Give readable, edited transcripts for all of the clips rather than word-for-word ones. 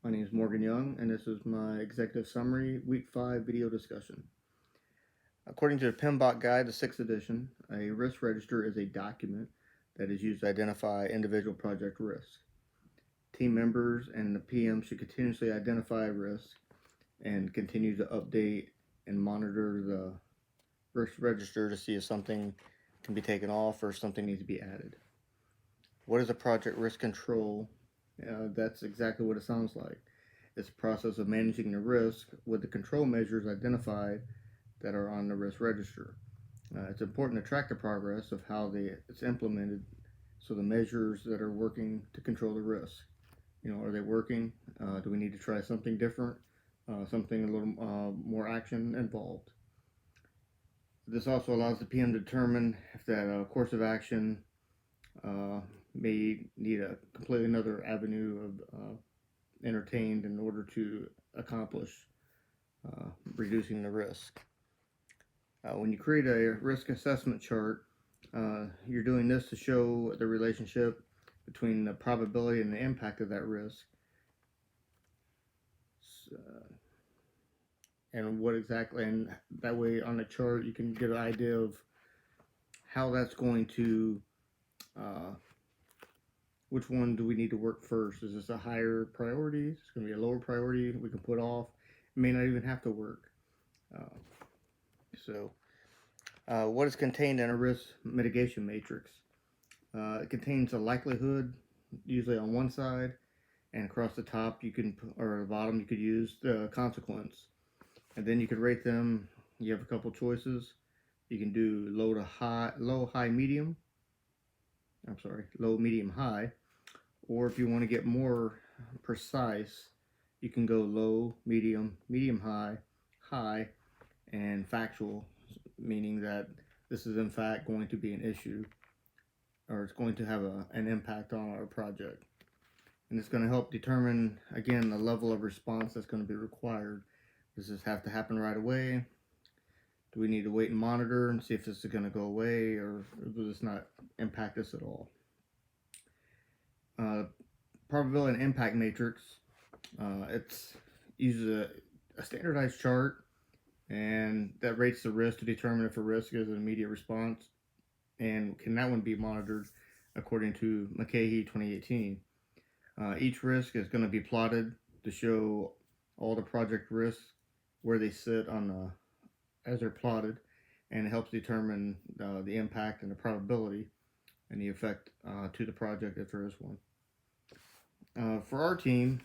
My name is Morgan Young, and this is my executive summary week 5 video discussion. According to the PMBOK Guide, the 6th edition, a risk register is a document that is used to identify individual project risks. Team members and the PM should continuously identify risks and continue to update and monitor the risk register to see if something can be taken off or something needs to be added. What is a project risk control? That's exactly what it sounds like. It's a process of managing the risk with the control measures identified that are on the risk register. It's important to track the progress of how it's implemented, so the measures that are working to control the risk. Are they working? Do we need to try something different? Something a little more action involved. This also allows the PM to determine if that course of action uh, may need a completely another avenue of entertained in order to accomplish reducing the risk. When you create a risk assessment chart, you're doing this to show the relationship between the probability and the impact of that risk, uh, and what exactly, and that way on the chart you can get an idea of how that's going to, uh, which one do we need to work first? Is this a higher priority? It's going to be a lower priority we can put off. It may not even have to work. Uh, so what is contained in a risk mitigation matrix? It contains a likelihood, usually on one side, and across the top you can, or the bottom, you could use the consequence, and then you could rate them. You have a couple choices. You can do low, high, medium. I'm sorry, low, medium, high. Or if you want to get more precise, you can go low, medium, high, high, and factual, meaning that this is in fact going to be an issue, or it's going to have an impact on our project. And it's going to help determine, again, the level of response that's going to be required. Does this have to happen right away? Do we need to wait and monitor and see if this is going to go away, or will this not impact us at all? Uh, Probability and impact matrix. It's uses a standardized chart, and that rates the risk to determine if a risk is an immediate response, and can that one be monitored according to McCahey 2018. Each risk is going to be plotted to show all the project risks where they sit on as they're plotted, and it helps determine the impact and the probability and the effect to the project if there is one. For our team,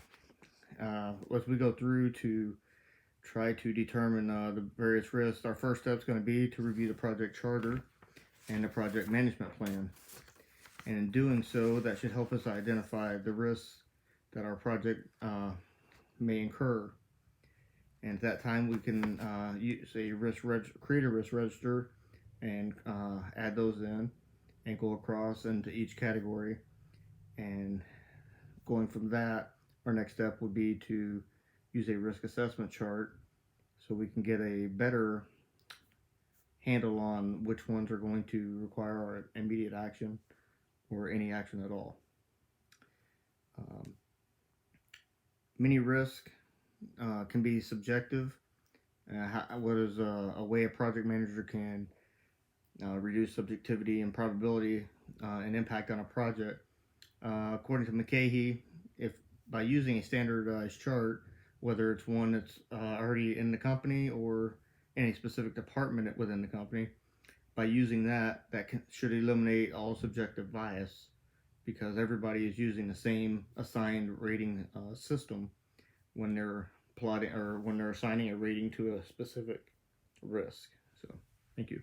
as we go through to try to determine the various risks, our first step is going to be to review the project charter and the project management plan. And in doing so, that should help us identify the risks that our project may incur. And at that time, we can create a risk register and add those in and go across into each category. And going from that, our next step would be to use a risk assessment chart so we can get a better handle on which ones are going to require our immediate action or any action at all. Um, Many risk can be subjective. What is a way a project manager can reduce subjectivity and probability and impact on a project? According to McCahey, if by using a standardized chart, whether it's one that's already in the company or any specific department within the company, by using that should eliminate all subjective bias, because everybody is using the same assigned rating system when they're plotting or when they're assigning a rating to a specific risk. So, thank you.